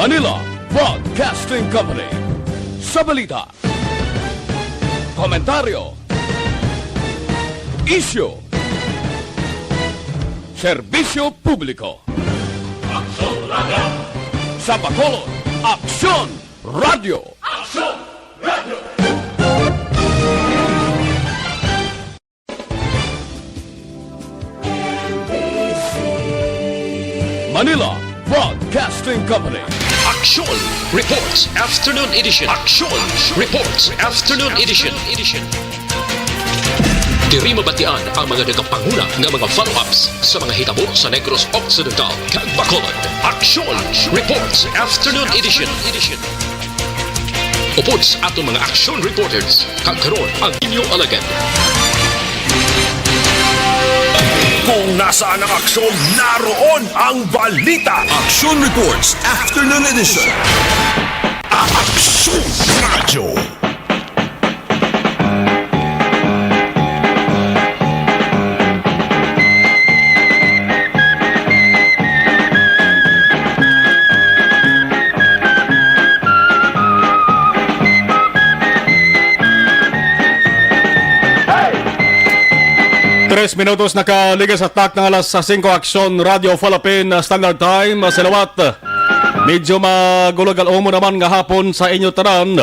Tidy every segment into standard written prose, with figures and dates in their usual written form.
Manila Broadcasting Company. Sa balita, komentaryo, isyu, serbisyo publiko. Aksyon Radio! Sa Bacolod, Aksyon Radio! Aksyon Radio! Manila Broadcasting Company. Aksyon Reports Afternoon Edition. Aksyon Reports Afternoon Edition. Diri mabatian ang mga nagapanguna nga mga follow-ups sa mga hitabo sa Negros Occidental kag Bacolod. Aksyon Reports Afternoon Edition. Upod sa atong mga action reporters kag karon ang inyong alagad. Kung nasaan ang aksyon, naroon ang balita. Action Reports Afternoon Edition. Aksyon Radio. Tres minutos nakaligas at tak ng alas 5 Aksyon Radio Philippine Standard Time. Salawat. Medyo magulagal umo naman nga hapon sa inyo tanan.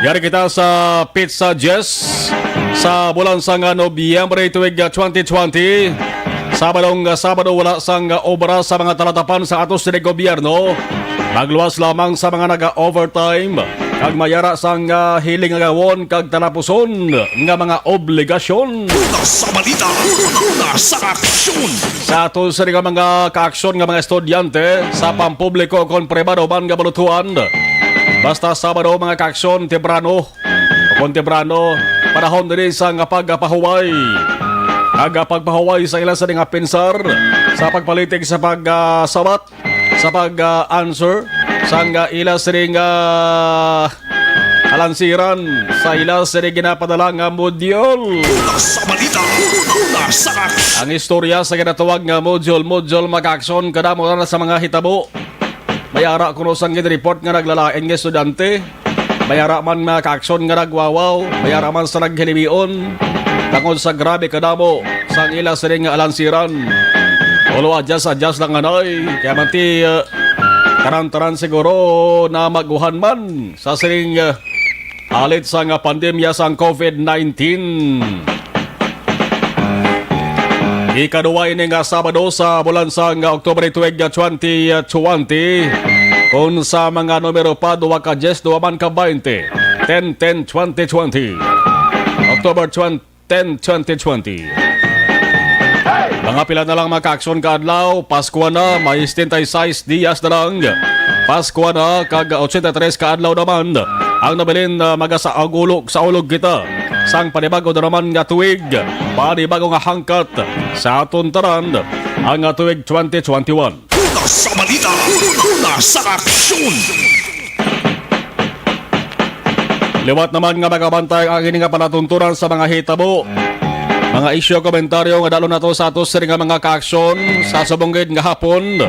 Yari kita sa Pizza Jess sa bulan sa Nobyembre tuig 2020. Sabado wala sang obra sa mga talatapan sa atos sa gobyerno. Magluwas lamang sa mga naga-overtime. Kag mayara sang hiling nga gawon kag tanapuson nga mga obligasyon. Una sa balita, una sa aksyon. Sa ato sa mga kaaksyon nga mga estudyante sa pampubliko kon pribado man nga balutuan. Basta Sabado mga kaaksyon temprano o kon temprano panahon din sa nga pagpahuway. Aga pagpahuway sa ilan sa nga pinsar sa pagpalitig sa pagsabat sa pag-answer sa nga ilas ring alansiran sa ilas ring ginapadala nga module. Una sa balita, una sa aksyon. Ang istorya sa ginatawag nga module makaksyon kadamo na sa mga hitabo. Mayara kuno sang report nga naglalain nga estudyante. Mayara man makaaksyon nga nagwawaw. Mayara man sa naghilibion. Tungod sa grabe kadamo sang ilas ring alansiran. Olo adjust lang anay. Kaya manti taran-taran siguro na maguhan man sa siring alit sa nga pandemya sang COVID-19. Ikaduwa ini nga Sabado sa bulan sang Oktubre tuig 2020 kung sa mga numero pa duwa ka 10 duwa man ka 20 10-10-2020 October 10, 2020. Mga pila na lang makaaksyon kaadlaw, Pasko na, may 76 dias na lang. Pasko na, kag 83 kaadlaw naman. Ang nabilin magasa agulok sa ulog kita. Sang panibago na naman nga tuig, panibago nga hangkat sa aton taran, ang tuig 2021. Una sa balita, una sa aksyon. Liwat naman nga magabantay ang ini nga panatuntunan sa mga hitabo. Mga isyo komentaryo nga dalo na to sa atos nga mga kaaksyon sa subunggid nga hapon.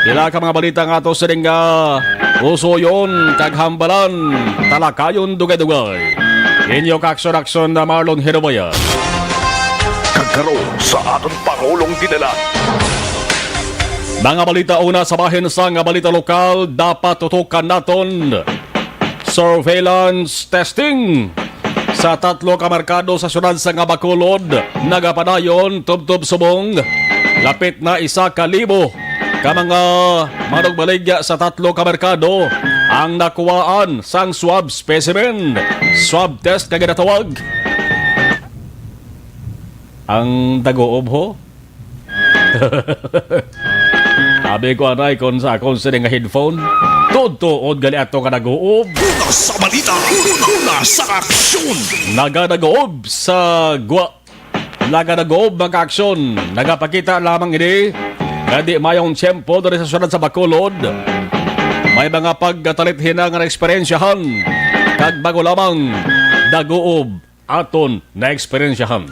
Dila ka mga balita nga atos nga usoyon, kaghambalan, talakayon dugay-dugay. Inyo kaaksyon-aksyon na Marlon Hirobaya. Kagkaroon sa ating Pangulong dinala. Mga balita una sa bahin sa nga balita lokal, dapat tutukan naton. Surveillance testing. Sa 3 ka merkado sa syudad sa nga Bacolod, nagapadayon tubtob subong, lapit na 1,000 ka mga manugbaligya sa 3 ka merkado ang nakuwaan sang swab specimen. Swab test na ginatawag. Ang dagoob ho? Sabi ko anay kung sa akong sining headphone, tuod gali ato ka nag-uob. Una sa balita, una sa aksyon. Naganag-uob sa gwa. Naganag-uob mag-aksyon. Nagapakita lamang ini na di mayong tiyempo dari sa syudad sa Bacolod. May mga pagtalit-hina nga eksperyensyahan. Kag bago lamang nag-uob aton na eksperyensyahan.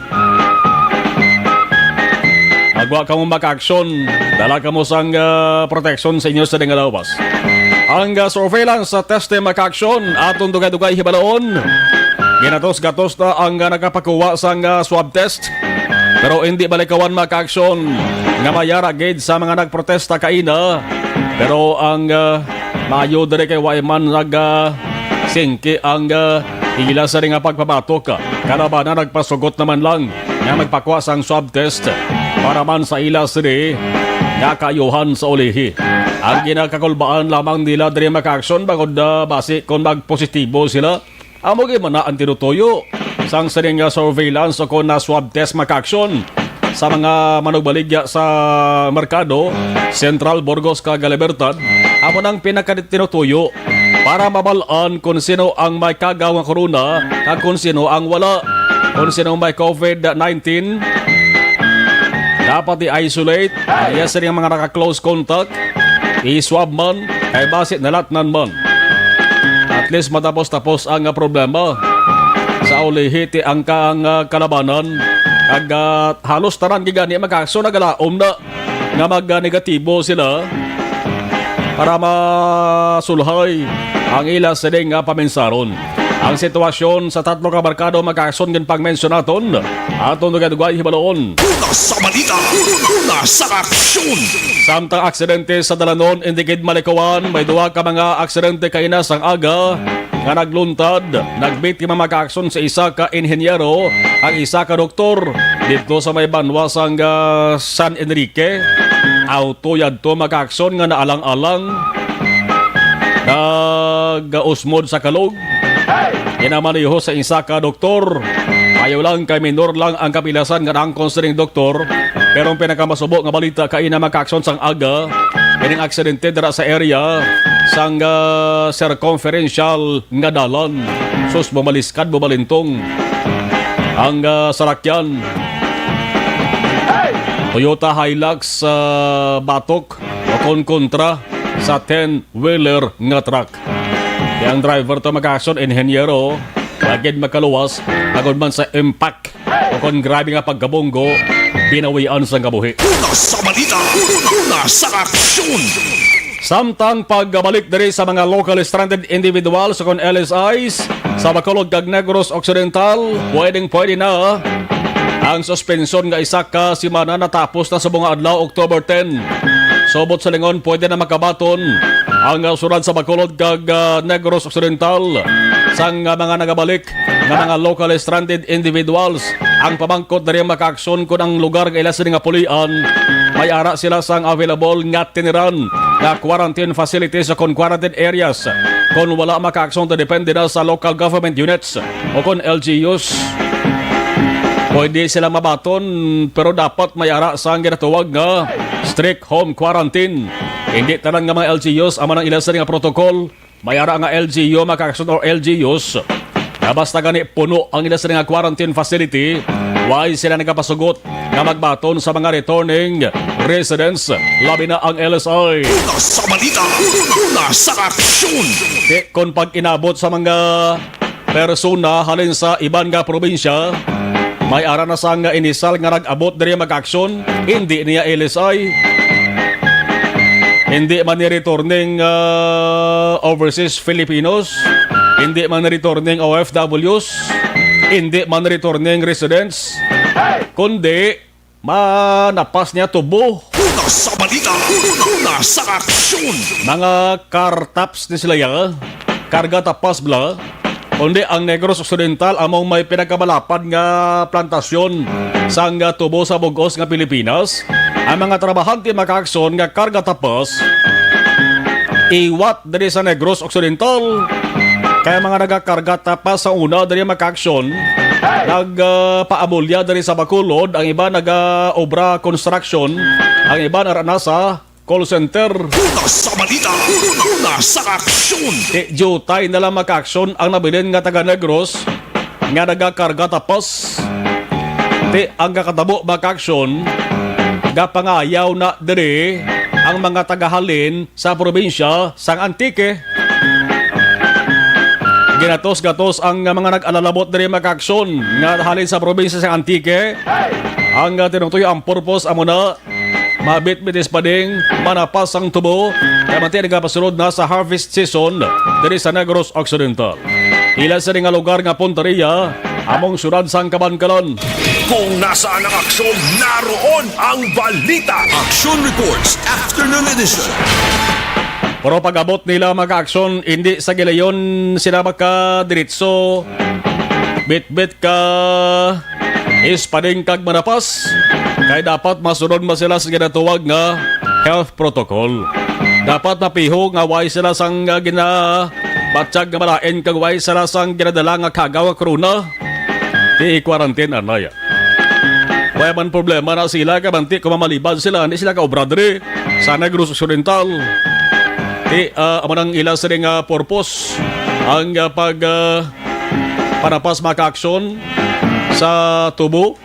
agwa ka mo maka-aksyon, dala ka mo sang protection sa inyo sa dingalawas. Ang surveillance sa teste maka-aksyon atong dugay-dugay hibalaon. Ginatos-gatos na ang nakapakuha sang swab test. Pero hindi balikawan maka-aksyon nga mayara gid sa mga nagprotesta kaina. Pero ang maayo diri kay Waiman singki ang ila sa ring pagpabatok. Kalaban na nagpasugot naman lang nga magpakuha sang swab test para man sa ila siri nga kayuhan sa ulihi. Ang ginakakulbaan lamang nila diri maka-aksyon bangod base kung magpositibo sila. Amo gyud man na ang tinutuyo sang saring surveillance o kung na swab test maka-aksyon sa mga manugbaligya sa merkado, Central, Burgos, kag Libertad. Amo nang pinakatinutuyo para mabalaan kung sino ang may kagaw nga corona kag kung sino ang wala. Kung sino may COVID-19 dapat i-isolate, kaya sa mga naka-close contact, i-swab man, kay basit nalatnan man. At least matapos-tapos ang problema sa ulihiti ang kalabanan. Kag halos taran gigani magkaso nagalaom na nga mag-negatibo sila para masulhay ang ila sa ding paminsaron. Ang sitwasyon sa tatlo ka barkado magkakason ng pagmensyonaton atong nagdugay hibaloon. Una sa balita, una sa aksyon. Samtang aksidente sa Dalanon, Indikid, Malikawan, may duwa ka mga aksidente kaina sang aga nga nagluntad, nagbiktima magkaaksyon sa isa ka inhenyero, ang isa ka doktor dito sa may banwasang San Enrique. Auto yadto magkaaksyon nga naalang-alang nag-usmod sa kalog. Inamaniho sa isa ka doktor. Ayaw lang kay minor lang ang kapilasan nga ang considering doktor. Pero ang pinakamasubok nga balita kay na magkaaksyon sang aga. Ining aksidente dira sa area sang circumferential nga dalan. Sus bumaliskad bubalintong ang sarakyan. Toyota Hilux batok o kontra sa 10-wheeler nga truck. Yang driver to magkaaksyon, inhenyero, lagid makaluwas, agad man sa impact o kung grabe nga pagkabunggo, binawian sa kabuhi. Una sa balita, una sa aksyon. Samtang pagbalik diri sa mga local stranded individuals o kung LSIs sa Bacolod kag Negros Occidental, pwede na ang suspensyon nga isa ka simana natapos na sa bunga adlaw October 10. Sobot sa lingon, pwede na makabaton ang surad sa Bacolod kag Negros Occidental sang mga nagabalik ng mga local stranded individuals. Ang pamangkot na rin makaaksyon kung ang lugar nga ila sila nga pulian, may ara sila sang available nga tiniran na quarantine facilities o kung quarantine areas. Kung wala makaaksyon na depende na sa local government units o kung LGUs. Pwede sila mabaton pero dapat may ara sa ang ginatuwag nga strict home quarantine. Hindi tanan nga mga LGUs ama ng ilan sa nga protocol. May ara nga LGU makakasun or LGUs na basta gani puno ang ilan sa nga quarantine facility. Why sila nagkapasugot na magbaton sa mga returning residents, labi na ang LSI. Una sa balita, una sa aksyon. Kung pag inabot sa mga persona halin sa iban nga probinsya, may ara na sang inisal nga nag-abot diri mag-aksyon, hindi niya LSI. Hindi man ni returning overseas Filipinos, hindi man ni returning OFWs, hindi man returning residents, kundi manapas niya tubo. Una sa balita, una sa aksyon. Mga car-taps ni sila ya, karga tapas bla. Kundi ang Negros Occidental among may pinagkamalapad nga plantasyon sang tubo sa bugos nga Pilipinas. Ang mga trabahante makaakson nga karga tapas iwat diri sa Negros Occidental. Kaya mga nagakarga tapas sa una diri makaakson nagpaamulya diri sa Bacolod, ang iba naga-obra construction, ang iba narana sa call center. Una sa balita, una sa aksyon. Jutay na lang maka-aksyon ang nabilin nga taga Negros nga nagakarga tapos. Ang kakatabo maka-aksyon gapangayaw na diri ang mga tagahalin sa probinsya sang Antique. Ginatos-gatos ang mga nag-alalabot diri maka-aksyon nga halin sa probinsya sang Antique. Ang tinungtoy ang purpose amo na mabit-bitis pa ding manapas ang tubo kaya manti nagapasunod na sa harvest season diri sa Negros Occidental. Ilan sa nga lugar nga punteriya among syudad sang Kabankalan. Kung nasaan ang aksyon, naroon ang balita. Action Reports Afternoon Edition. Pero pag-abot nila mag-aksyon, hindi sa gilayon sila makadiritso. Bit-bit ka ispading kag manapas. Kaya dapat masunod mo sila sa ginatuwag nga health protocol. Dapat mapiho nga way sila sang batsag nga malain kag way sila sang ginadala nga kagaw nga corona. I-quarantine anaya. Wala man problema na sila kabanti kung mamalibad sila. Hindi sila kaobradre sa Negros Occidental. Amanang ilang sa ring purpose ang panapas maka-aksyon sa tubo.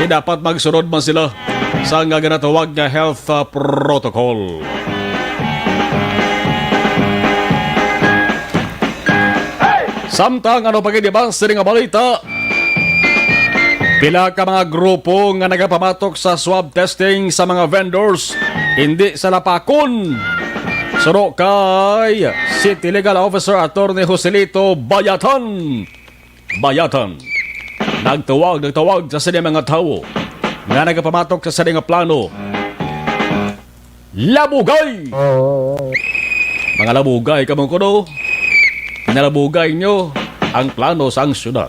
Dapat magsunod man sila sa nga ginatawag na health protocol. Samtang ano pagkidibang sa ring balita, pila ka mga grupo nga nagapamatok sa swab testing sa mga vendors hindi sa lapakon. Suro kay City Legal Officer Attorney Joselito Bayatan. Nagtawag sa sila mga tao nga nagapamatok sa sila plano. Labugay! Mga labugay kamong kuno, nalabugay nyo ang plano sa ang syudad.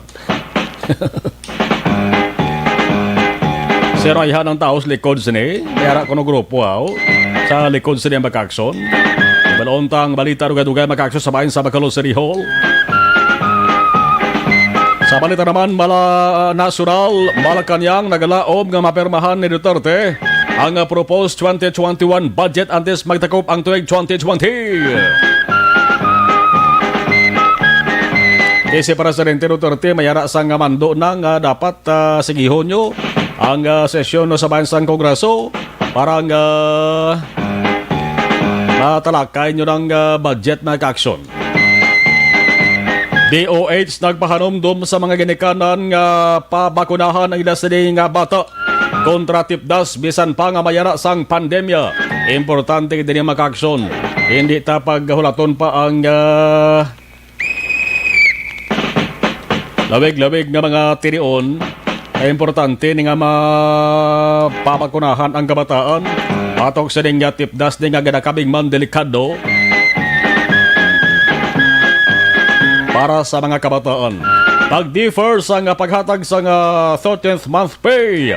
Sirayhan ang tao sa likod sini, mayara ko ng grupo sa likod sini ang makakson. Baloontang balita rugay-rugay makakson sa bayan sa Bacolod City Hall. Sa balita naman, national, Malacanang nagalaob nga mapermahan ni Duterte ang proposed 2021 budget antes magtakop ang tuig 2020. Kasi Presidente Duterte mayara sang mando na nga dapat sigihon nyo ang sesyon sa bansang Kongreso para matalakay nyo ng budget na aksyon. DOH nagpahanumdum sa mga ginikanan nga pabakunahan ang ilas nga bata kontra tipdas bisan pa nga mayara sang pandemya. Importante din yung maka-aksyon. Hindi ta paghulaton pa ang lawig-lawig nga mga tirion. Ay importante ni nga mapabakunahan ang kabataan. Patok sa nga tipdas din nga ganakabing man delikado para sa mga kabataan. Pag-defer sa nga paghatag sa nga 13th month pay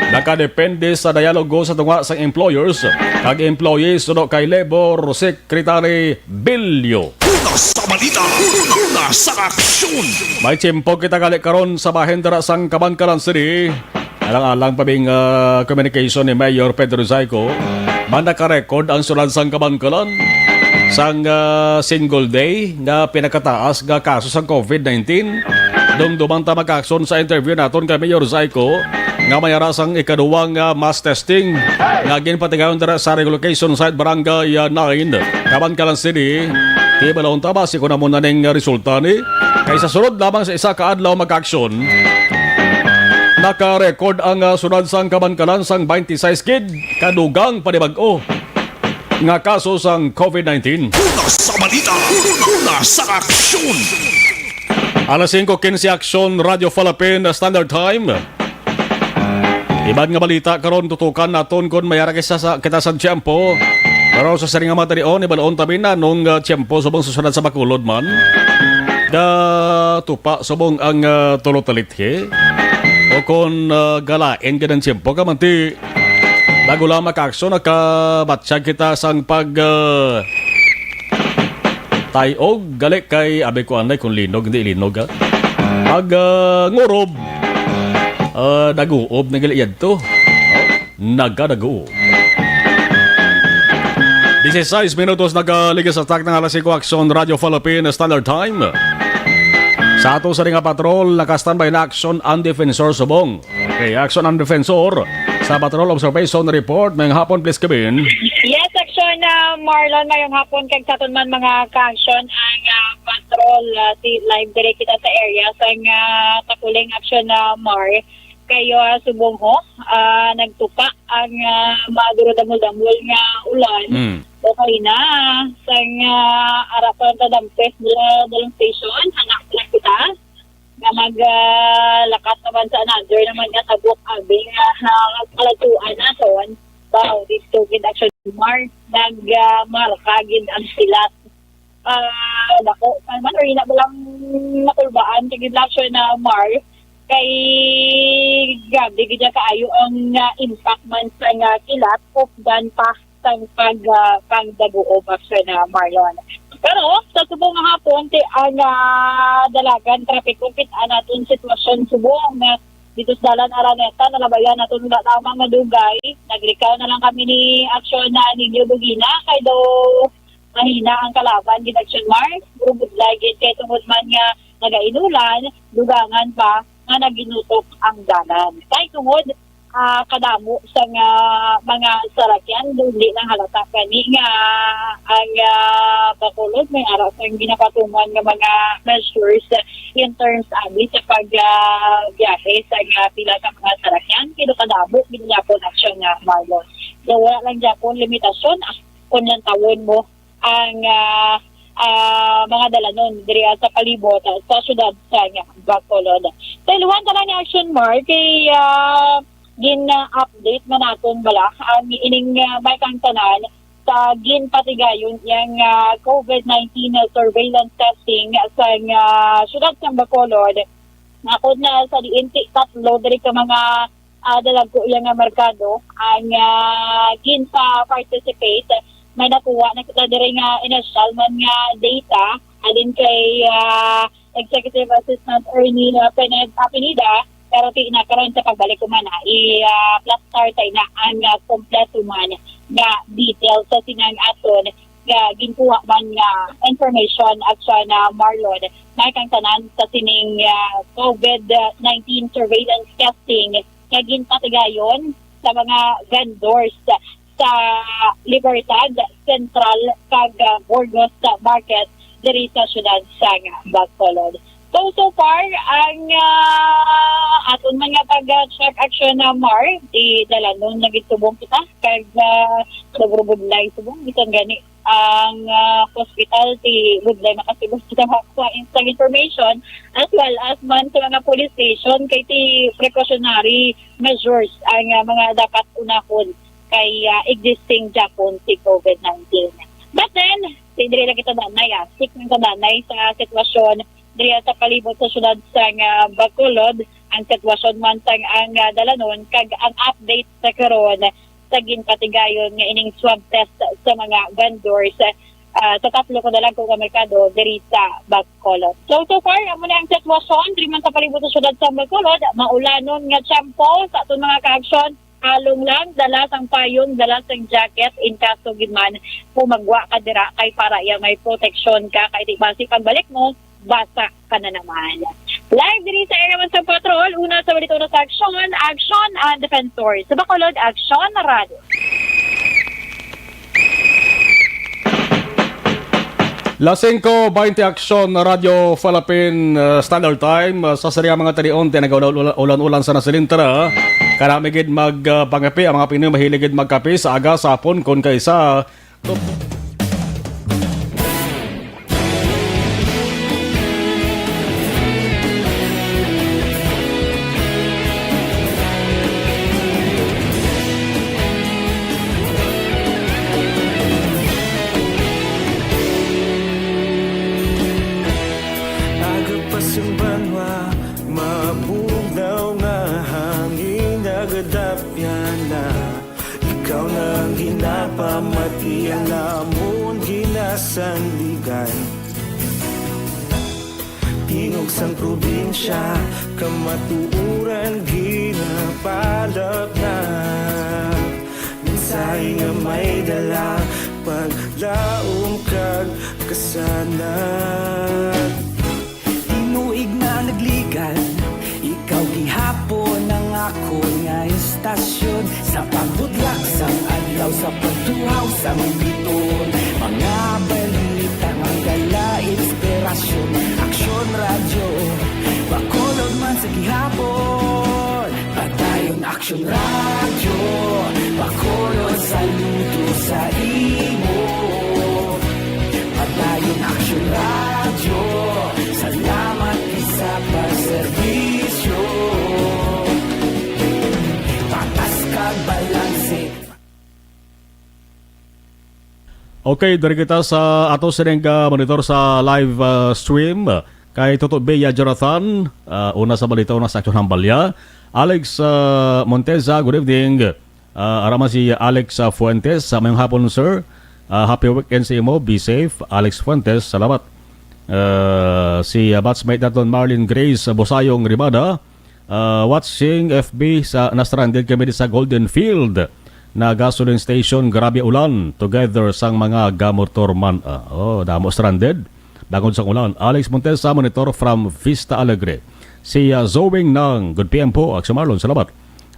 nakadepende sa dialogo sa tunga sa employers kag employees suno kay Labor Secretary Bilyo. Una sa balita, una sa aksyon. May tiyempo kita kali karon sa bahin dara sang Kabankalan City. Alang-alang pa bing communication ni Mayor Pedro Zayco. Banda ka-record ang sulad sang Kabankalan sang single day nga pinakataas nga kaso sa COVID-19. Dumdumang ta mag-aksyon sa interview naton kay Mayor Zayco nga mayarasang ikaduwang mass testing nga ginpatigayon dara sa relocation site barangay 9 Kabankalan City. Di balon ta basi ko na muna ning resulta ni kaysa sunod lamang sa isa ka adlaw mag-aksyon. Naka-record ang sunod sang Kabankalan sang 26 kid kadugang panibag-o nga kaso sang COVID-19. Una sa balita, una sa aksyon. Alas 5:15 aksyon Radio Philippine Standard Time. Ibad nga balita karon tutukan naton kon mayara kita sa tiyempo. Pero sa saring nga matarion ibalaon tabi na nung tiyempo subong susunod sa Bacolod man. Da tupa subong ang tulotalithe. O kon galain ganang tiyempo ka manti bago lang makaksyon nakabatsyag kita sang pag tayog galik kay abe ko anay kung linog hindi linog pag ngurob naguob na gali to nagadaguob 16 minutos nagaligas sa tak ng alas 5 aksyon Radio Philippine Standard Time. Sa ato sa ringa patrol, naka-standby na action ang defensor subong. Okay, action ang defensor sa Patrol Observation Report. Mayang hapon, please kabin. Yes, action Marlon, mayong hapon kag sa aton man mga ka-action ang patrol live direct kita sa area sa takuling action Mar. kayo subong ho, nagtupa ang maduro-damol-damol nga ulan. Okay na, sang arapan ta dampes dalang station, anak lang kita, nga maglakas naman sa another naman nga tabok abing kalatuan na son. So, this COVID action mark, nagmarkagin ang silat. Dako, man, or ina ba lang natulbaan, kagid lang siya na mar, kay gabi gidya kaayo ang impact man sa nga kilat of dan pa sang pagdaguo sa na Marlon. Pero sa subong nga hapon ti ang dalagan trapiko kit anaton sitwasyon subong na dito sa dalan Araneta nalabayan naton wala tamang madugay. Naglikaw na lang kami ni aksyon na Nigel Bugina kay do mahina ang kalaban gid action mark. Ubod lagi kay tungod man nga nagainulan, dugangan pa nga naginutok ang dalan. Kay tungod kadamo sa mga sarakyan, hindi nang halata kani nga ang Bacolod may araw sa ginapatungan ng mga measures in terms abi sa pagbiyahe sa pila ka mga sarakyan. Kino kadamo, ginapon aksyon nga Marlon. So wala lang Japon limitasyon kung yan tawon mo ang mga dalanon diri sa palibot sa syudad sa Bacolod. So iluwan ta lang ni action mark kay gin-update na natin bala ang ining may kang tanan sa ginpatigayon yung COVID-19 surveillance testing sa syudad sa Bacolod. Nakod na sa diinti tatlo diri ka mga dalagko yang merkado ang gin-participate. May nakuha na kita diri nga initial man nga data alin kay Executive Assistant Ernie Pineda. Pero tinakaroon sa pagbalik ko man plus start na ang kompleto man nga details sa sinang aton nga ginkuha man nga information at siya na Marlon may kang tanan sa sining COVID-19 surveillance testing nga ginpatigayon sa mga vendors sa Libertad Central kag Burgos Market diri sa syudad sa Bacolod. So far, ang aton mga pag-check action na Mar, di dalanon nagitubong kita, kag nagrubudlay subong, isang gani ang hospital, ti budlay makasibong kita makakuha instant information, as well as man sa mga police station, kay ti precautionary measures ang mga dapat unahon kay existing Japon si COVID-19. But then, hindi lang kita danay, sick ng kadanay sa sitwasyon diya sa palibot sa syudad sa Bacolod, ang sitwasyon man sa ang dalanon, kag ang update sa karon sa ginpatigayon nga ining swab test sa mga vendors sa tatlo ko dalag kong merkado diri sa Bacolod. So far, amo na ang sitwasyon diri man sa palibot sa syudad sa Bacolod, maulanon nga tiyempo sa aton mga ka-aksyon. Halong lang, dala sang payon, dala sang jacket, in kaso gidman, pumagwa ka dira kay para may protection ka, kay di basi pagbalik mo, basa ka na naman. Live diri sa Area sa Patrol, una sa balito na sa Action and Defensor. Sa Bacolod, Action Radio. Lasing ko 20 Action Radio Philippine Standard Time sa sarya mga talion tinagaw-ulan-ulan sa nasilintara. Karamigid magpangapi ang mga Pinoy mahiligid magkape sa aga sa hapon kun kaysa sandigan Tingog sang probinsya kamatuuran ginapalap na Minsay nga may dala paglaom kag kasanat Tinuig na nagligan ikaw gihapon ang ako nga istasyon Sa pagbudlak sang adlaw sa pagtuhaw sa biton Mga balita ang dala inspirasyon Aksyon radyo Bacolod man sa gihapon Action Radio, Bacolod, saludo sa imo. Padayon Action Radio, salamat isa pa serbisyo. Patas kag balanse. Okay, dari kita sa ato sining monitor sa live stream kay Toto Bea Jonathan, una sa balita, una sa aksyon hambalya. Alex Monteza, good evening. Arama si Alex Fuentes, mayong hapon sir. Happy weekend sa imo, be safe. Alex Fuentes, salamat. Si batchmate natin Marlene Grace Bosayong Rimada, watching FB sa nastranded kami sa Golden Field na gasoline station, grabe ulan, together sang mga gamotor man. Damo stranded, bangod sang ulan. Alex Montesa, monitor from Vista Alegre. Si Zoeng ng Good PM po, Aksumarlon, salamat.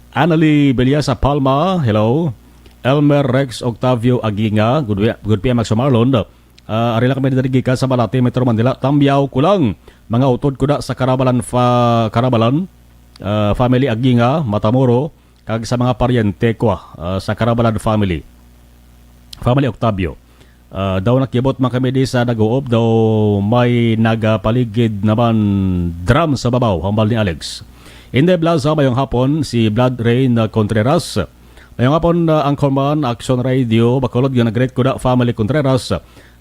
Annalie Beliasa Palma, hello. Elmer Rex Octavio Aginga, Good PM Aksumarlon. Arila kami nadarigika sa Malate, Metro Manila. Tambiaw kulang, mga utod kuda sa Karabalan, family Aginga, Matamoro, kag sa mga paryente ko sa Karabalan family Octavio. Daw nakibot man kami di sa nag-uop, daw may nagapaligid naman drum sa babaw, hambal ni Alex. Inde Blaza, mayong hapon, si Blood Rain Contreras. Mayong hapon, Anchorman, Action Radio, Bacolod, yung nag-great kuda, family Contreras.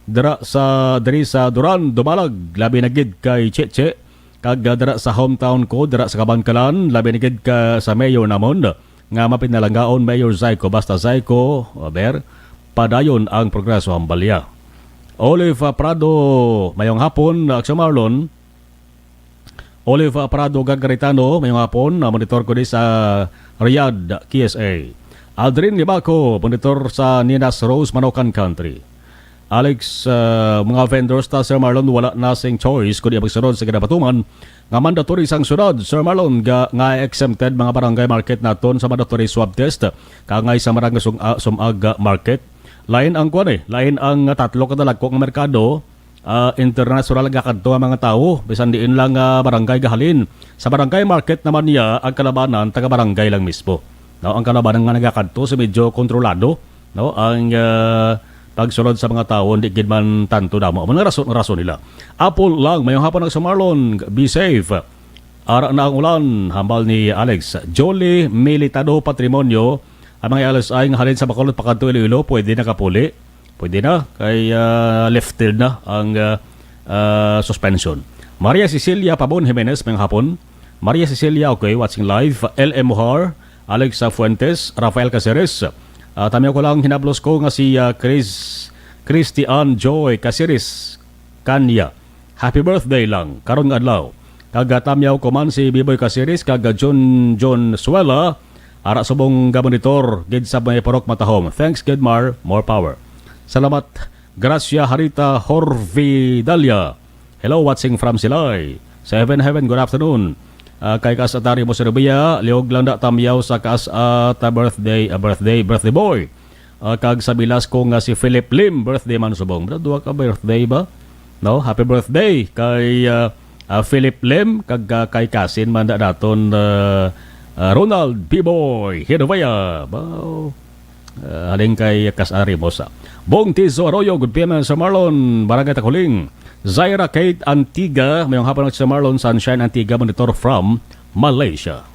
Diri sa Duran, Dumalag, labi na gid kay Cheche. Kag dira sa hometown ko, dira sa Kabangkalan, labi na gid ka sa mayor namon. Nga mapinalanggaon Mayor Zaiko, basta Zaiko, padayon ang progreso hambalya. Olive Prado, mayong hapon, Aksumarlon. Olive Prado Gagaritano, mayong hapon, monitor ko di sa Riyadh, KSA. Aldrin Libaco, monitor sa Ninas Rose, Manokan Country. Alex, mga vendors ta Sir Marlon, wala na sing choice kundi magsunod sa kinabatuman nga mandatory sang sunod Sir Marlon nga exempted mga barangay market naton sa mandatory swab test kangay sa marang sumag market. Lain ang kuan lain ang tatlo kadalagko nga merkado, international nga kadto ang mga tao bisan diin lang barangay gahalin. Sa barangay market naman niya ang kalabanan taga barangay lang mismo. No, ang kalabanan nga nagakadto sa medyo kontrolado, no, ang pagsunod sa mga tao, hindi gid man tanto damo. Mga rason nila. Apple lang, mayong hapon ng Sumarlon, be safe. Ara na ang ulan, hambal ni Alex. Jolie Militado Patrimonio, ang mga LSI nga halin sa Bacolod, Pakanto, Iloilo, pwede na kapuli. Pwede na, kay lifted na ang suspension. Maria Cecilia Pabon Jimenez, mayong hapon. Maria Cecilia, okay, watching live. LM Mohar, Alex Fuentes, Rafael Caceres. Tamiyo ko lang hinablos ko nga si Christian Joy Casiris Kanya. Happy birthday lang, karon nga adlaw. Kag tamiyaw ko man si Biboy Casiris kag John Suela, ara subong gabonitor gid sa may parok Matahom. Thanks Gidmar, more power. Salamat Gracia Harita Horvidalia. Hello, watching from Silay. Seven Heaven, good afternoon. Kay Kasatari mo sa Rubia, liog lang da tamyaw sa birthday boy. Kag sa bilas ko nga si Philip Lim, birthday man subong. Duwa ka birthday ba? No, happy birthday kay Philip Lim kag kay Kasin man da daton Ronald B-Boy Hirvaya. Haling kay Kasari mo sa Bong Tizo Arroyo, good PM sa Marlon, Barangay Takuling. Zaira Kate Antiga, mayong hapon sa Marlon Sunshine Antiga, monitor from Malaysia.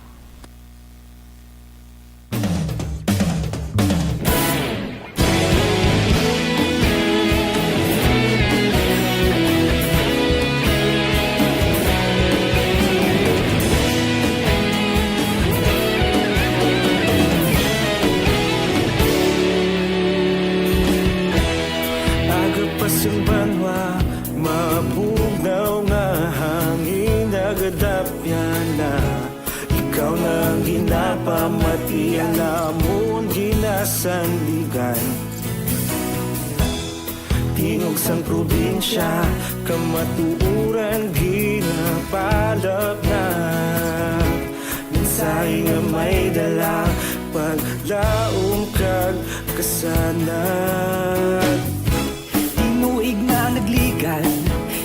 Pamatian namon ginasandigan tingog sang probinsya kamatuuran ginapalap na mensahe nga may dala paglaom kag kasanad tinuig nga nagligan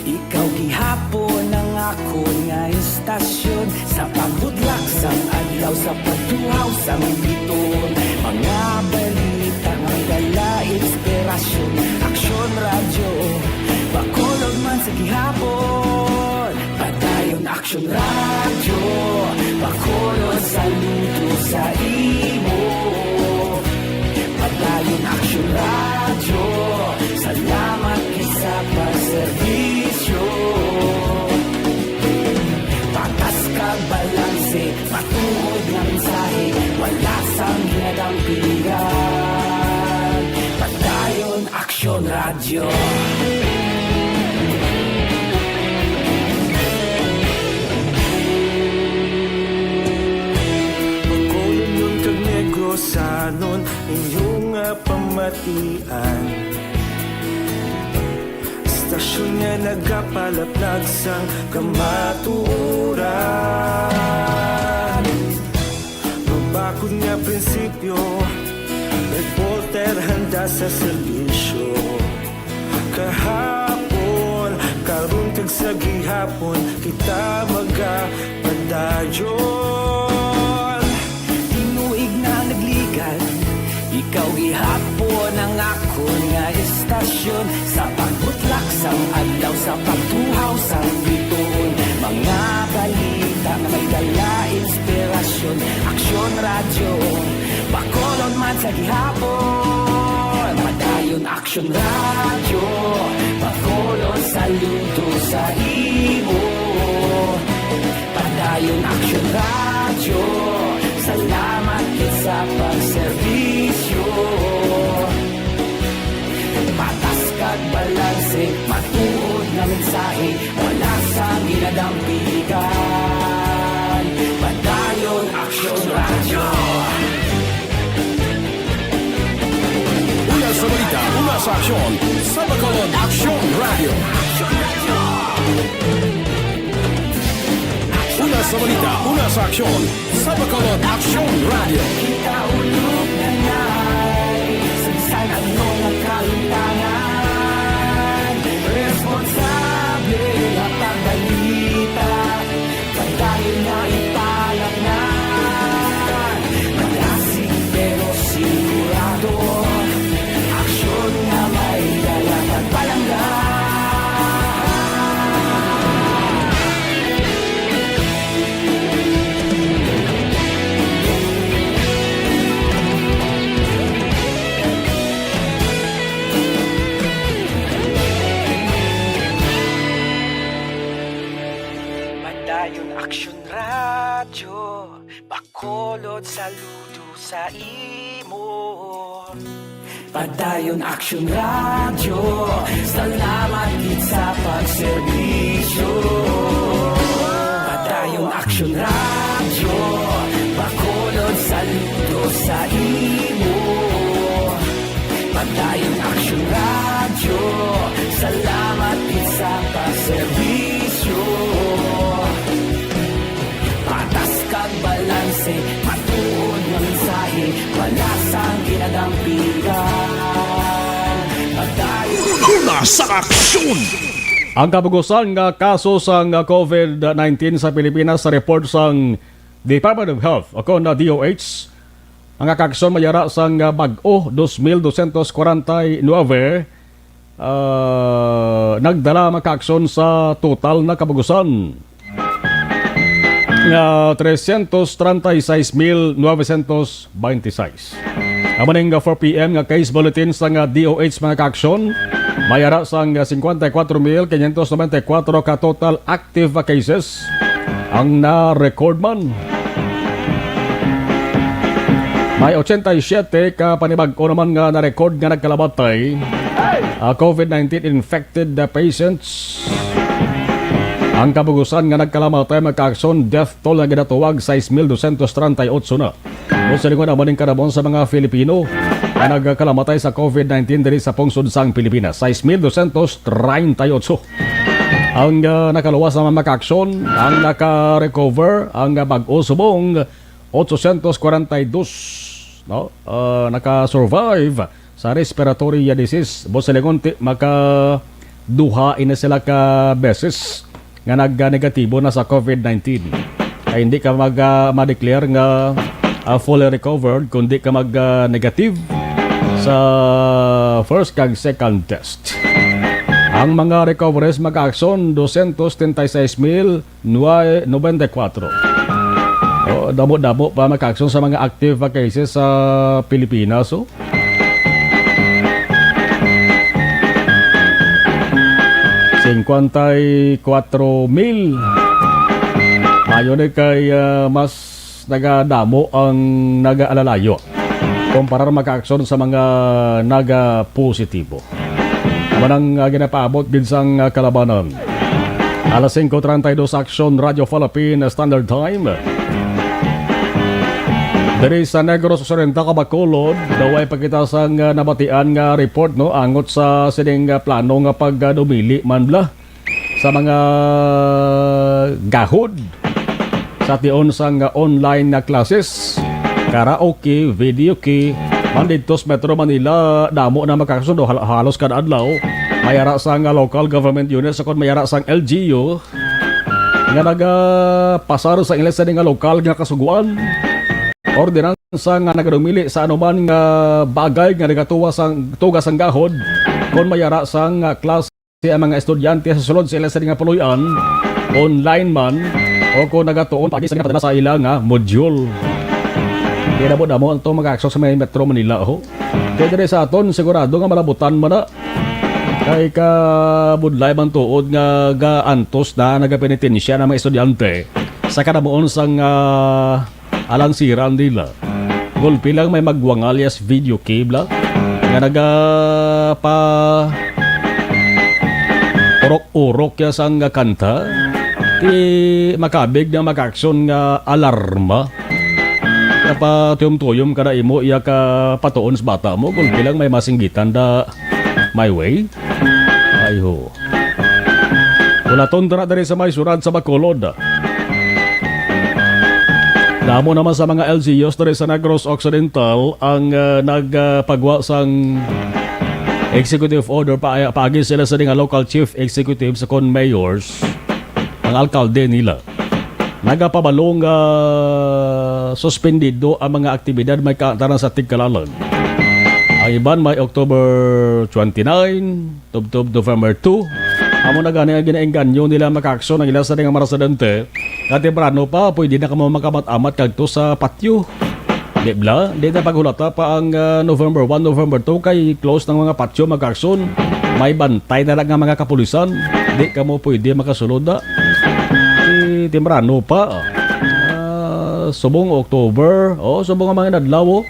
ikaw gihapon ang ako nga istasyon sa pagbudlak sang adlaw sa pagtuon pagtuhaw sa biton. Mga balita may dala inspirasyon. Aksyon radyo, bakolog man sa gihapon. Padayon aksyon radyo, bakolog saludo sa imo. Padayon aksyon radyo, salamat isa pa serbisyo. Patas kag balanse, matuod na mensahe, wala sang ginagampingan. Padayon aksyon radyo. Pagkulong nun kag negosanon, inyong pamatian. Stasyon nga nagapalaplag sang kamaturan. Mabakod nga prinsipyo, reporter handa sa serbisyo. Kahapon, karun kag sa gihapon, kita magapadayon. Tinuig na nagligan, ikaw gihapon ang ako nga istasyon. Sa pagbutlak sang adlaw, sa pagtuhaw sang biton. Mga balita na may dala inspirasyon. Aksyon radyo, bakolon man sa gihapon. Padayon aksyon radyo, bakolon saludo sa imo. Padayon aksyon radyo, salamat sa pagserbisyo. Patas kag balanse, matuod na mensahe, wala sang ginadampigan. Padayon aksyon radyo. Una sa balita, una sa aksyon, sa Bacolod Aksyon Radio. Una sa balita, una sa aksyon, sa Bacolod Aksyon Radio. Kita ulog na na'y sagsan ang mga kalintangan. Responsable na pagbalita, pagdahin na ipalagnan. Malasig pero sigurado, aksyon na may dalang pagpalanggan. Padayon aksyon radyo, bakolod saludo sa imo. Padayon aksyon radyo, salamat gid sa pagserbisyo. Padayon aksyon radyo, bakolod saludo sa imo. Padayon aksyon radyo, salamat gid sa pagserbisyo. Patas kag balanse, matuod na mensahe, wala sang ginadampigan. Padayon Una sa aksyon! Ang kabugusan nga kaso sang COVID-19 sa Pilipinas sa report sang Department of Health o na DOH, ang akaksyon mayara sang bag-o 2,249 nagdala makaksyon sa total na kabugusan nga 336,926. Amaning 4 PM nga case bulletin sa DOH mga kaaksyon, mayara sang 54,594 ka total active cases ang na-record man. May 87 ka panibag-o naman nga na-record nga nagkalabatay COVID-19 infected patients. Ang kabugusan nga nagkalamatay magkaaksyon, death toll nga ginatuwag 6,238 na. O sa lingkod amaning karabon sa mga Filipino na nagkalamatay sa COVID-19 diri sa pungsod sang Pilipinas, 6,238. Ang nakaluwas na magkaaksyon, ang naka-recover, ang bag-o subong 842. No? Naka-survive sa respiratory disease. O sa lingkod maka-duha ina sila ka beses nga nag-negatibo na sa COVID-19. Ay hindi ka ma-declare nga fully recovered kundi ka mag-negative sa first kag second test. Ang mga recoveries mag-action 236,094. Damo-damo pa mag-action sa mga active cases sa Pilipinas. 54,000. Ayon kay mas nagadamo ang nag-alalayo kumpara mag-action sa mga naga-positibo. Manang ginapaabot ginsang kalabanan. Alas 5:32 Action Radio Philippine Standard Time. Dari sa Negros Occidental, Bacolod, daway pagkita sang nabatian nga report no angot sa sining plano nga pagdumili man bla sa mga gahod sa tion sang online na classes, karaoke, video key, man dito sa Metro Manila damo na makakasundo halos kada adlaw. Mayara sang local government units sakon mayara sang LGU nga nagapasar sa ilang sa nga lokal nga kasuguan. Ordinansa nga nagadumili sa anuman nga bagay nga nagatuwa sang tugas ang gahod kon mayara sang klase ang mga estudyante sa sulod sa ilang sa nga puloy-an online man o kung nagatuon pagi sa nga sa ilang nga module. Kaya damo ito mag-action sa Metro Manila ho. Kaya dire sa aton sigurado nga malabutan man na kay kabudlay bang tuod nga gaantos na nagapenitensya ng mga estudyante sa kadamuon sang alansiran nila. Gulpi lang may magwangalyas video cable nga nagapa urok-urok ya sang kanta ti makabig na mag-action nga alarma kapa tuyom-tuyom kada imo iya ka patuon sa bata mo. Gulpi lang may masinggitan da my way. Ayho. Wala tonda na dari sa may surad sa Bacolod. Damo naman sa mga LGUs dari sa Negros Occidental ang nagpagwa sang executive order paagi sila sa nga local chief executive sa kon mayors ang alkalde nila. Nagapabalong suspendido ang mga aktibidad may kaantaran sa tigkalalan. Ang iban may October 29, tubtob November 2. Amo na gani ang ginaengganyo nila makaksyon ang ilang sa nga marasadente. Nga temprano pa, pwede na ka makamat-amat kagto sa patio. Di bla, di na paghulata pa ang November 1, November 2 kay close ng mga patio makaksyon. May bantay na lang nga mga kapulisan. Di ka mo pwede makasulod na. Temprano pa. Subong October, subong ang mga nadlaw.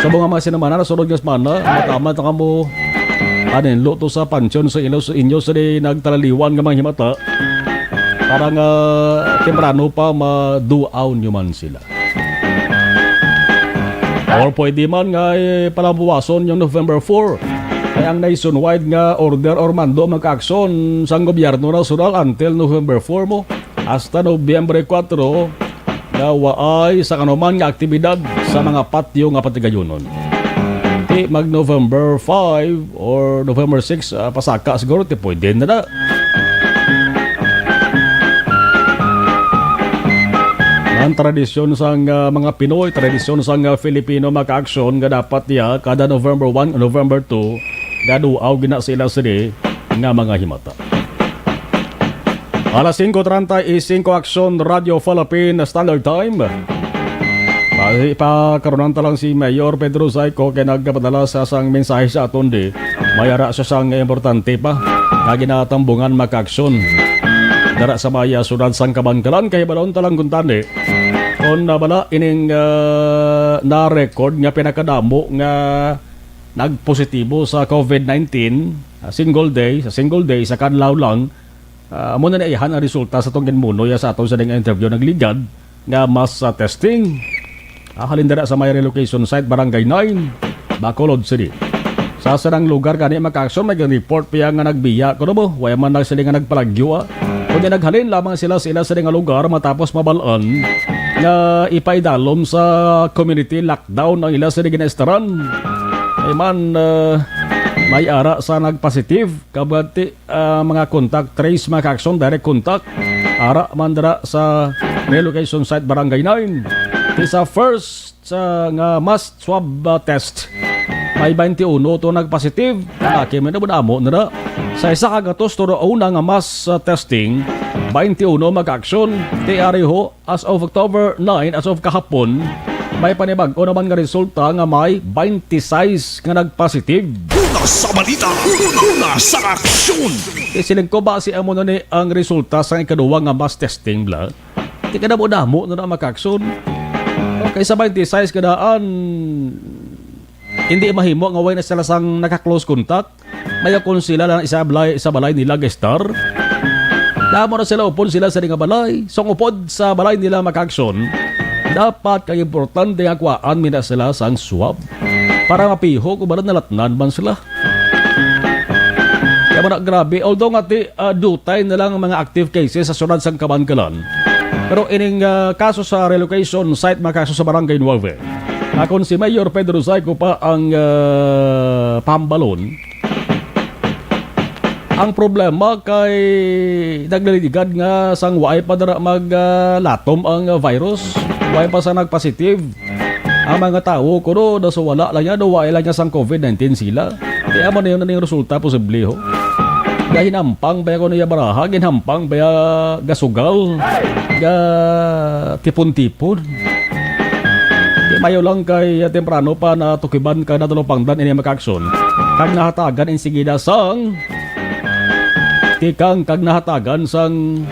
Subong ang mga sinamana na sunod nga semana. Matamat na ka mo luto sa pansyon sa inyo sa di nagtalaliwan nga mga himata. Parang temprano pa ma-duaw nyo man sila. Or pwede man nga palabuwason yung November 4. Ay ang nationwide nga order or mando mag-aksyon sa gobyerno nasional until November 4 mo. Hasta Nobyembre 4 na waay sa kanuman nga aktibidad sa mga patio nga patigayunon. Mag November 5 or November 6 pasaka siguro pwede na na. Ang tradisyon sa mga Pinoy, tradisyon sa Filipino mag-aksyon nga dapat ya kada November 1 o November 2 gaduaw gina sila sila nga mga himata. Alas 5:35 Action Radio Philippine Standard Time. Pagkaroon talang si Mayor Pedro Zayco kaya nagpadala sa sang mensahe sa aton di mayara siya sang importante pa na ginatambungan mag-aksyon dara sa maya sunod sang kabangkalan kaya balon talang kuntani on nabala ining na-record nga pinakadamo nga nagpositibo sa COVID-19 single day sa kanlaw lang muna na ihan ang resulta sa itong ginmuno sa aton sa nga interview nagligad nga mas testing halindara sa may relocation site Barangay 9 Bacolod City. Sa sarang lugar gani mag-aksyon may report piya nga nagbiya kuno mo waya man lang sila nga nagpalagyo kundi naghalin lamang sila sa nga lugar matapos mabalaan nga ipaidalom sa community lockdown ang ila sila ginestaran ay man may ara sa nagpositive kabati mga contact trace mag-aksyon direct contact ara man dara sa relocation site Barangay 9 Ti sa first nga mass swab test may 21 to nagpositive. Laki man na amo na. Sa isa kagatos to una nga mass testing 21 mag-action. Ti ariho as of October 9 as of kahapon may panibag-o naman nga resulta nga may 26 nga nagpositive. Una sa balita, una sa aksyon. Isiling ko ba si amo na ni ang resulta sa ikaduwa nga mass testing bla? Di ka na mo damo na mag-action. Okay, sa 26 kadaan hindi mahimo nga way na sila sang naka-close contact. Mayakon sila lang isa balay nila gestar. Damo na sila upon sila sa nga balay. So upod sa balay nila mag-action, dapat kay importante akwaan mina sila sang swab para mapiho kung ba nalatnan man sila. Kaya man grabe, although nga dutay na lang mga active cases sa sunod sang Kabankalan. Pero ining kaso sa relocation site, mga kaso sa Barangay Nueve. Akon si Mayor Pedro Zayco pa ang pambalon. Ang problema kay naglilidigad nga sang waay pa dara maglatom ang virus. Waay pa sa nagpositive. Ang mga tao kuno na so wala lang yan, waay lang nga sang COVID-19 sila. Kaya man yun na yung resulta posible ho. Kaya hinampang ba ko niya baraha, hinampang ba gasugal, tipon-tipon. Mayo lang kay temprano pa na tukiban ka na dalupangdan ini mag-aksyon. Kag nahatagan insigida sang tikang kag nahatagan sang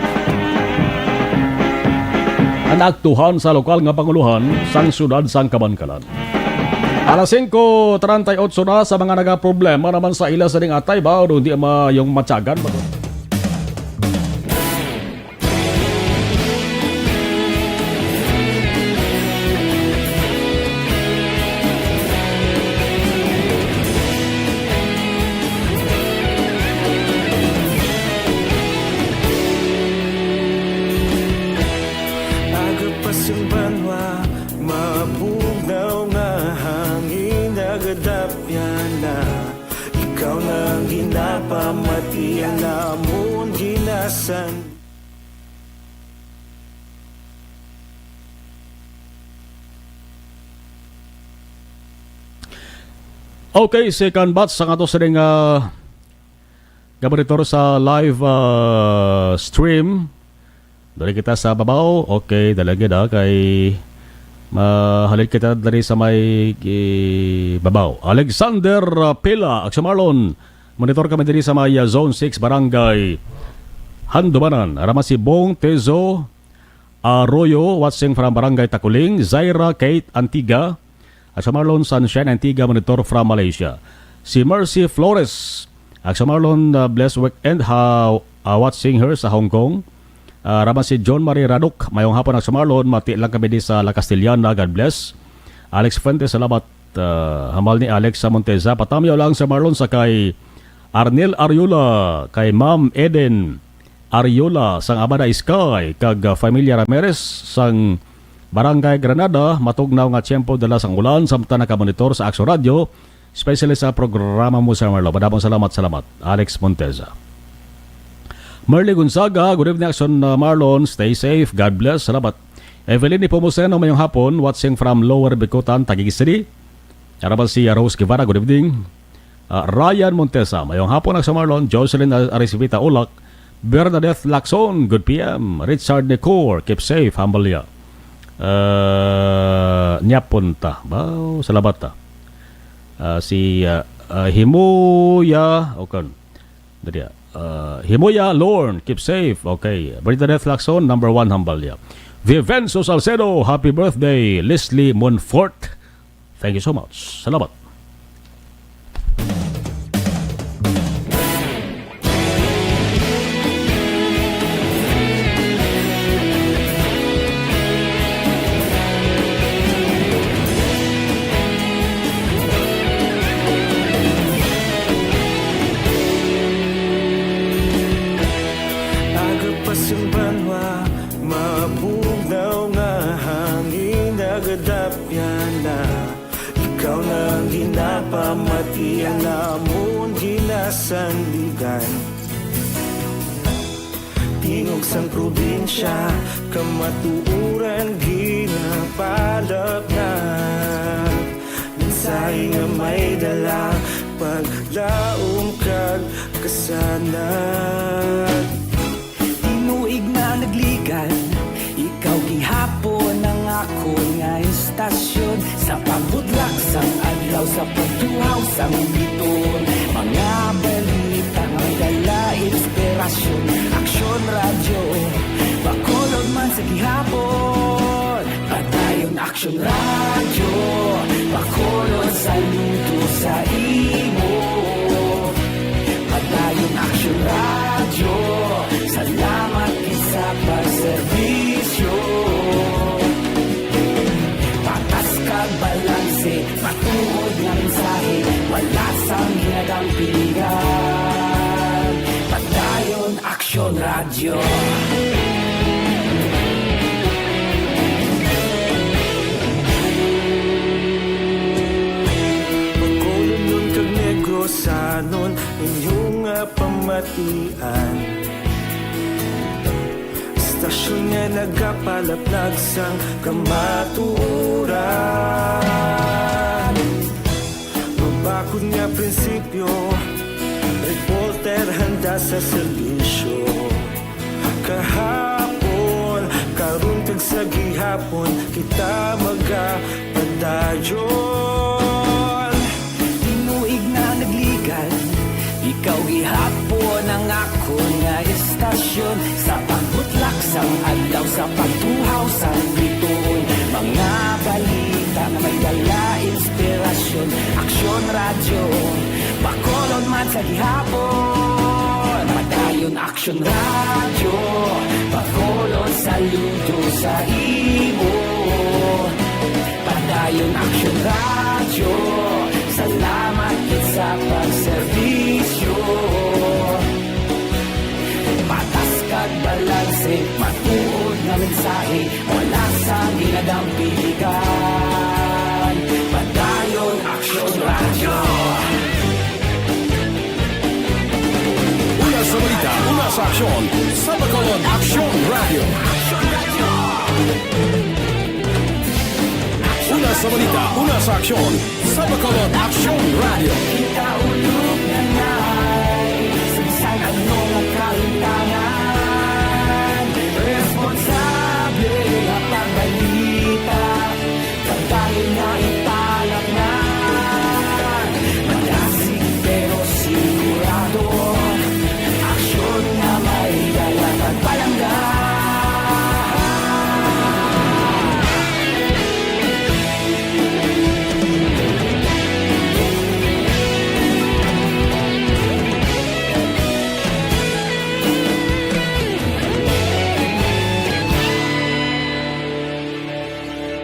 anaktuhan sa lokal nga panguluhan sang syudad sang Kabankalan. Alas 5:38 na sa mga nagaproblema naman sa ila sa ding atay ba o di yung matyagan ba? Agapasang banwa, mapugnaw nga hangin nagadapyan na. Ikaw nang ginapamatian na amon ginasan. Okay, second batch sang ato sa ring gabaritor sa live stream. Dari kita sa babaw. Okay, talaga da kay mahalit kita dari sa may babaw. Alexander Pila, Aksamarlon. Monitor kami dari sa may Zone 6 Barangay Handumanan. Arama si Bong Tezo Arroyo, watching from Barangay Takuling. Zaira Kate Antiga, Aksamarlon Sunshine Antiga, monitor from Malaysia. Si Mercy Flores, Aksamarlon blessed weekend watching her sa Hong Kong. Rama si John Marie Radok, mayong hapon ang Sumarlon, mati lang kami di sa La Castellana, God bless. Alex Fuentes, salamat. Hamal ni Alex sa Monteza. Patamyaw lang sa Marlon sa kay Arnel Ariola, kay Ma'am Eden Ariola, sang Abada Sky, kag Familia Ramirez, sang Barangay Granada, matugnaw nga tiyempo dala sang ulan, samta nakamonitor sa Axo Radio, especially sa programa mo sa Marlon. Madamang salamat. Alex Monteza. Merly Gonzaga, good evening Action Marlon, stay safe, God bless, salamat. Evelyn Ipomuseno, mayong hapon, watching from Lower Bikutan, Taguig City. Arabal si Rose Guevara, good evening. Ryan Montesa, mayong hapon Action Marlon. Jocelyn Arisivita Ulak, Bernadette Lacson, good PM. Richard Necor, keep safe, Hambalya. Nyapunta, salamat ta. Si Himuya, okay, dari Himoya Lorne, keep safe. Okay. Bernadette Lacson, number 1, Hambalya. Vivenzo Salcedo, happy birthday. Leslie Monfort, thank you so much. Salamat. Pamatian namon ginasandigan. Tingog sang probinsya, kamatuuran gina palap na mensahe nga may dala paglaom kag kasanag. Tinuig na nagligan, ikaw gihapon ang ako nga istasyon. Sa pagbutlak sang adlaw, sa pagtuhaw sang biton, mga balita nga may dala inspirasyon. Aksyon radyo, bakolod man sa gihapon. Padayon aksyon radyo, bakolod sa luto sa imo. Padayon aksyon radyo, salamat isa pagserbisyo. Patas kag balanse, matuod nga mensahe, wala sang hinagang pilihan. Padayon aksyon radyo. Bakolod nun kag Negrosanon inyong pamatian. Istasyon nga nagapalaplag sang kamaturan. Mabakod nga prinsipyo, reporter handa sa serbisyo. Kahapon, karun kag sa gihapon, kita magapadayon. Tinuig na nagligan, ikaw gihapon ang ako nga istasyon. Sa pagbutlak sang adlaw, sa pagtuhaw sang biton, mga balita na may dala inspirasyon. Aksyon radyo, bakolod man sa gihapon. Padayon aksyon radyo, bakolod saludo sa imo. Padayon aksyon radyo, salamat kit sa pagserbisyo. Patas kag balanse, matuod nga mensahe, wala sang hinagang pilihan. Padayon aksyon radyo. Una sa balita, una sa aksyon, sa Bacolod Aksyon Radio. Una sa balita, una sa aksyon, sa Bacolod Aksyon Radio. Ikaulog na na'y sagsang anong ang kahintangan. Responsable ang pagbalita, pagdahil na italak na. Malasig pero sigurado, aksyon na may dalang pagpalangga.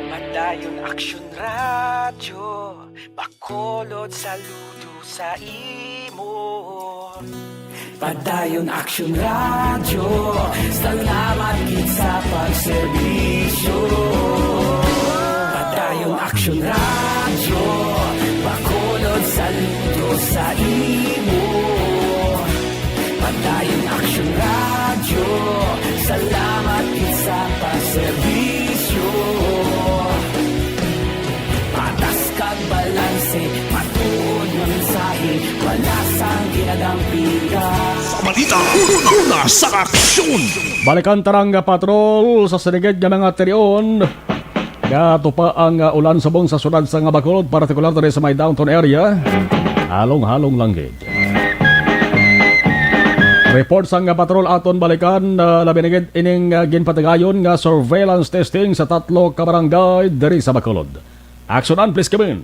Padayon aksyon radyo, bakolod saludo sa imo. Padayon aksyon radyo, salamat kit sa pagserbisyo. Padayon aksyon radyo, bakolod saludo sa imo. Padayon aksyon radyo, salamat kit sa pagserbisyo. Patas kag balanse, matuod nga mensahe, wala sang hinagang pilihan. Sa balita, una sa aksyon. Balikan tarang patrol sa sinigid nga mga terion. Gato pa ang ulan sabong sa sunod sa nga Bacolod, partikular na rin sa may downtown area. Halong-halong langgit. Report sa nga patrol aton balikan na labinigid ining ginpatagayon nga surveillance testing sa 3 ka barangay diri sa Bacolod. Aksyonan, please come in.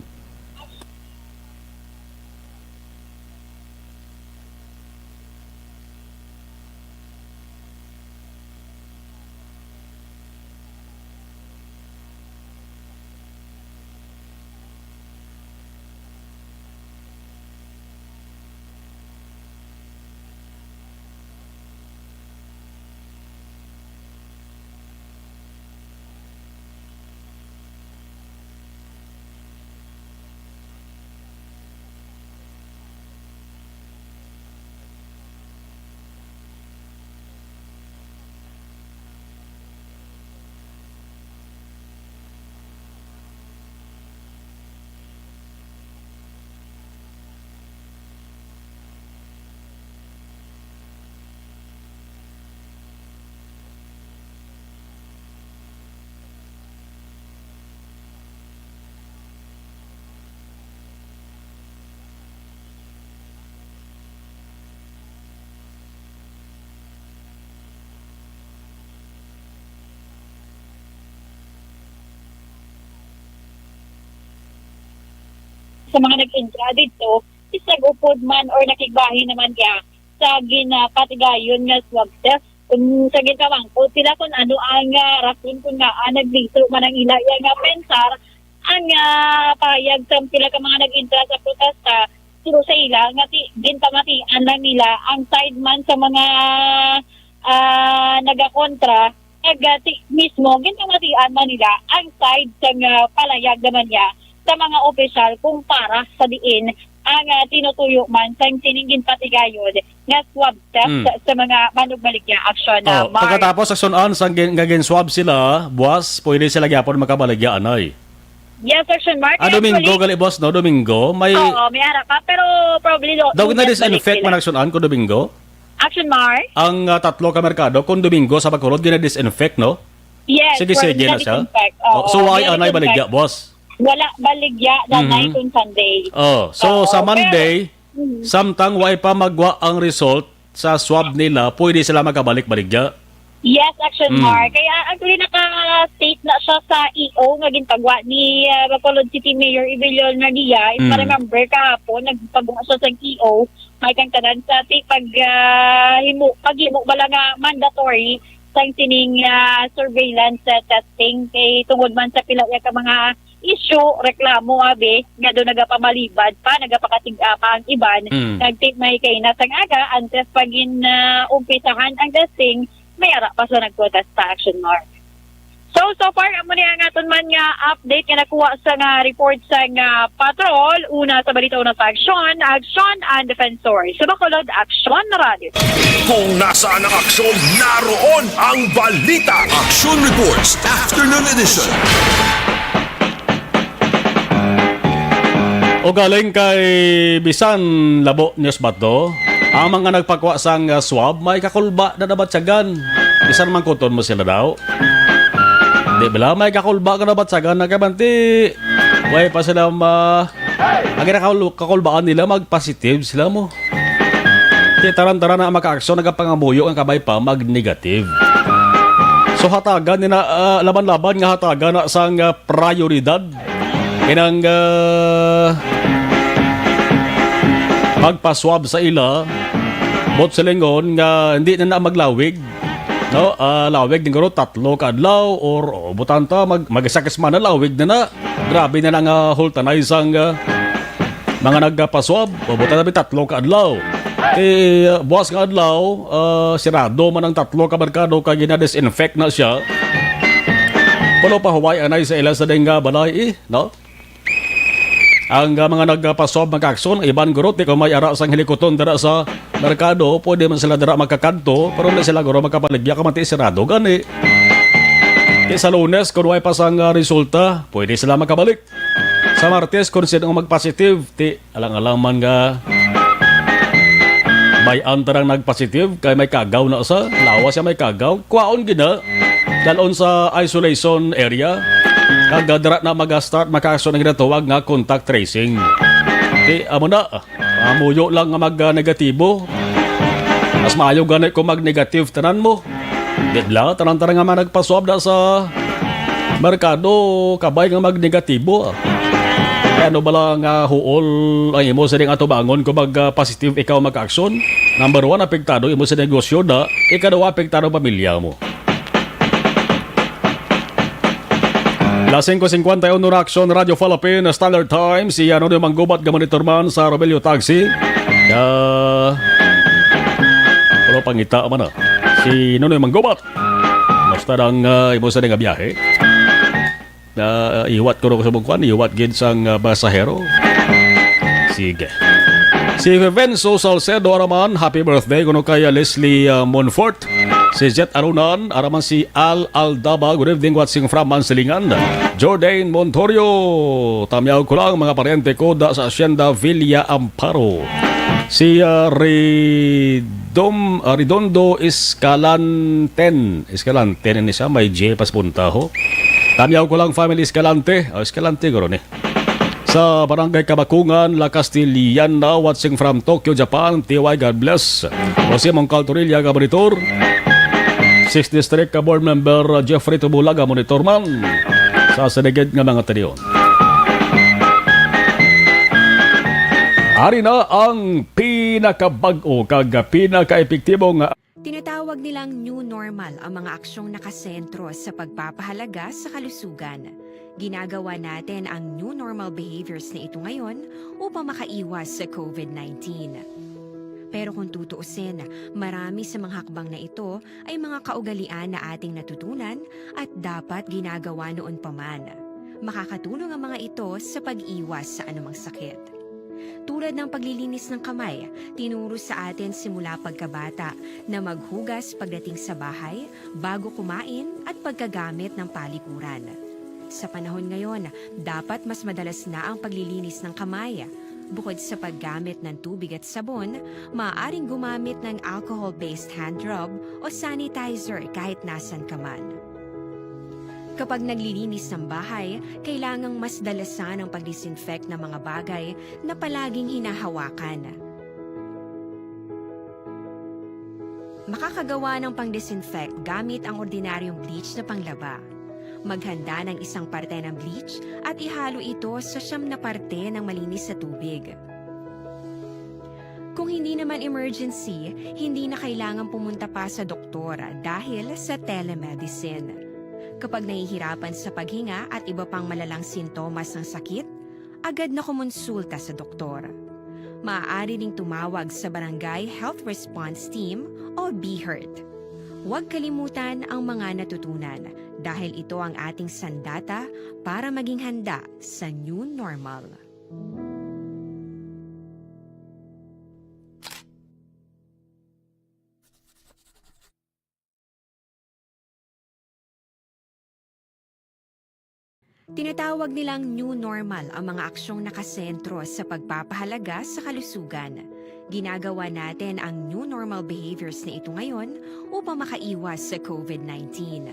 sa mga nag-intra dito, is nag-upod man or nakigbahin naman kaya sa ginapatigayon nga swab test. Kung sa ginkamangkot sila kung ano ang rason kung nga nagbiso man ang ila nga pensar, ang payag sa sila ka mga nag-intra sa protesta, siro sa ila, nga ginpamatian lang nila ang side man sa mga nagakontra, mismo ginpamatian man nila ang side sa palayag naman niya sa mga opisyal kung para sa diin ang tinutuyo man sa siningin patigayon nga swab test sa mga manugbaligya aksyon na pagkatapos aksyonan sa swab sila, buwas, pwede sila gyapon makabaligya anay. Yes, Action Mark. Domingo gali boss, no? Domingo may may harap pa pero probably daw na disinfect man aksyonan ko Domingo. Action Mark. Ang tatlo ka merkado kung Domingo sa Bacolod gina-disinfect, no? Yes. Sige na siya. So why anay baligya, boss? Wala baligya na night on Sunday. So sa Monday, samtang why pa magwa ang result sa swab nila, pwede sila magkabalik baligya. Yes, Action Mark. Kaya actually naka-state na siya sa EO nga gintagwa ni Bacolod City Mayor Evelio Nardia. If ma-remember kahapon, nagpagawa siya sa EO, may kang tanan sa paghimo bala nga mandatory sa sining surveillance testing kay tungod man sa pila ka mga issue, reklamo abi nga do nagapamalibad pa, nagapakatiga pa ang iban, nagtake may kay nasang aga antes pagin umpisahan ang testing, may ara pa sa nagprotesta Action Mark. So far amo ni ang aton man nga update nga nakuha sa nga report sa nga patrol, una sa balita una sa aksyon and defensor. Sa Bacolod, Aksyon Radio. Kung nasaan ang aksyon, naroon ang balita. Action Reports Afternoon Edition. O galing kay Bisan Labo News Bato, ang mga nagpakuha sang swab may kakulba na nabatsagan. Bisan man kuton mo sila daw. Di bala may kakulba ka nabatsagan na kabanti. Way pa sila ang kakulbaan nila mag-positive sila mo. Di taran-taran na maka-aksyon nagapangamuyo ang kabay pa mag-negative. So hatagan nila laban-laban nga hatagan na sang prioridad. Inang magpaswab sa ila bot sa lingon nga hindi na maglawig, no? Lawig din garo 3 kadlaw or butanta magsakis man na lawig na grabe na lang hultanay sang mga nagpaswab o butanta 3 kadlaw buwas nga adlaw sirado man ang 3 ka merkado kay gina-disinfect na siya pulo pa huway anay sa ila sa denga balay no? Ang mga nagpaswab magkakson, iban gurot, kung may ara sang helikoton dara sa merkado, pwede man sila dara magkakanto, pero hindi sila guro magkapaligya kamati sirado gani. Sa Lunes, kung may pasang resulta, pwede sila magkabalik. Sa Martes, kung sino magpositive, alang-alang man nga may antarang nagpositive, kaya may kagaw na sa lawas siya may kagaw, kuwaon gina, dalon sa isolation area, kagadara na mag-start makaso na ginatawag nga contact tracing. Amo na, amuyo lang nga mag-negatibo. Mas maayo ganit kung mag-negative tanan mo. Didla, tanan-tanan nga nagpaswab na sa merkado, kabay nga mag-negatibo. Kaya ano bala nga huol ang imo sa ato bangon kung mag-positive ikaw mag-aksyon? Number 1, apektado imo sa negosyo na, ikadawa apektado pamilya mo. Lasing ko 51 na Aksyon Radio Philippines Standard Time. Si ano yung manggubat gamonitor man sa Robelio Taxi. Pero pangita man na. Si ano yung manggubat. Basta lang ibo sa nga biyahe. Iwat ko rin sa bungkuan. Iwat gid sang basahero. Sige. Si Vivenzo Salcedo araman. Happy birthday kuno kay Leslie Monfort. Si Jet Arunan, araman si Al Aldaba, good evening, watching from Mansilingan. Jordan Montorio, tamyaw ko lang mga paryente ko da sa Hacienda Villa Amparo. Si Redondo Escalante ni siya, may J paspunta ho. Tamyaw ko lang family Escalante, Escalante guro ni. Sa Barangay Kabakungan, La Castillana, watching from Tokyo, Japan, TY, God bless. Jose Moncaltorilla, Gabaritor. 6th District Board Member Jeffrey Tubulaga, monitor man sa sanigid nga mga taniyon. Ari na ang pinakabag-o kag pinaka-epektibong Tinatawag nilang new normal ang mga aksyong nakasentro sa pagpapahalaga sa kalusugan. Ginagawa natin ang new normal behaviors na ito ngayon upang makaiwas sa COVID-19. Pero kung tutuusin, marami sa mga hakbang na ito ay mga kaugalian na ating natutunan at dapat ginagawa noon pa man. Makakatulong ang mga ito sa pag-iwas sa anumang sakit. Tulad ng paglilinis ng kamay, tinuro sa atin simula pagkabata na maghugas pagdating sa bahay, bago kumain at pagkagamit ng palikuran. Sa panahon ngayon, dapat mas madalas na ang paglilinis ng kamay. Bukod sa paggamit ng tubig at sabon, maaaring gumamit ng alcohol-based hand rub o sanitizer kahit nasan ka man. Kapag naglilinis ng bahay, kailangang mas dalasan ang pag-disinfect ng mga bagay na palaging hinahawakan. Makakagawa ng pang-disinfect gamit ang ordinaryong bleach na panglaba. Maghanda ng isang parte ng bleach at ihalo ito sa 9 na parte ng malinis na tubig. Kung hindi naman emergency, hindi na kailangan pumunta pa sa doktor dahil sa telemedicine. Kapag nahihirapan sa paghinga at iba pang malalang sintomas ng sakit, agad na kumonsulta sa doktor. Maaari ding tumawag sa Barangay Health Response Team o BHERT. Huwag kalimutan ang mga natutunan dahil ito ang ating sandata para maging handa sa new normal. Tinatawag nilang new normal ang mga aksyong nakasentro sa pagpapahalaga sa kalusugan. Ginagawa natin ang new normal behaviors na ito ngayon upang makaiwas sa COVID-19.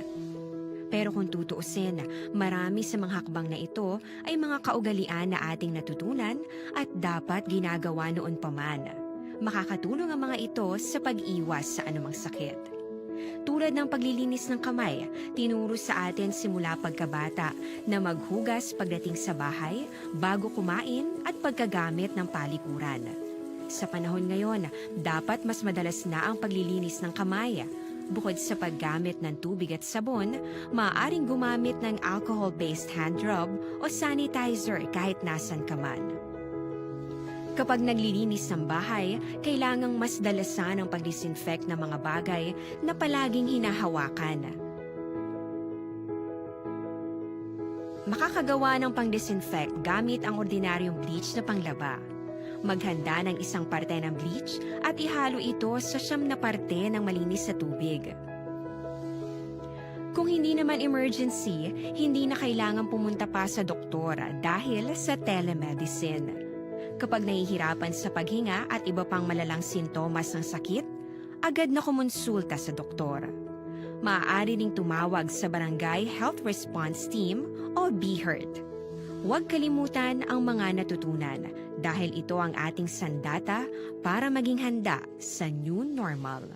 Pero kung tutuusin, marami sa mga hakbang na ito ay mga kaugalian na ating natutunan at dapat ginagawa noon pa man. Makakatulong ang mga ito sa pag-iwas sa anumang sakit. Tulad ng paglilinis ng kamay, tinuro sa atin simula pagkabata na maghugas pagdating sa bahay, bago kumain at pagkagamit ng palikuran. Sa panahon ngayon, dapat mas madalas na ang paglilinis ng kamay. Bukod sa paggamit ng tubig at sabon, maaaring gumamit ng alcohol-based hand rub o sanitizer kahit nasan ka man. Kapag naglilinis ng bahay, kailangang mas dalasan ang pag-disinfect ng mga bagay na palaging hinahawakan. Makakagawa ng pang-disinfect gamit ang ordinaryong bleach na panglaba. Maghanda ng isang parte ng bleach at ihalo ito sa 9 na parte ng malinis na tubig. Kung hindi naman emergency, hindi na kailangan pumunta pa sa doktor dahil sa telemedicine. Kapag nahihirapan sa paghinga at iba pang malalang sintomas ng sakit, agad na kumonsulta sa doktor. Maaari ding tumawag sa Barangay Health Response Team o BHERT. Huwag kalimutan ang mga natutunan dahil ito ang ating sandata para maging handa sa new normal.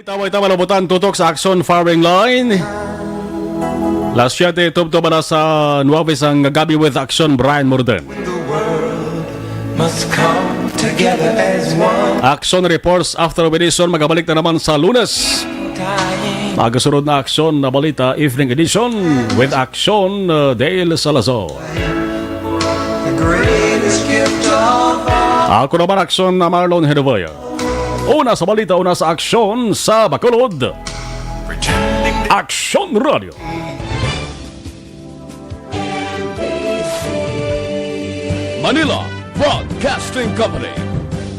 Itaway-tawa labutan tutok sa Action Firing Line. Last 7, tubto ba na sa Nuaves ang gabi with Action Brian Morden. Must come together as one. Action reports after edition magabalik na naman sa Lunes. Magasunod na Action na balita evening edition with Action Dale Salazar. The greatest gift of all. Ako naman Action na Marlon Hedovaya. Una sa balita, una sa Action sa Bacolod. Action Radio. Manila Broadcasting Company.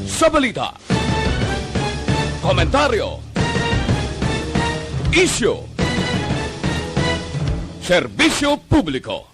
Sa balita, komentaryo, isyu, serbisyo publiko.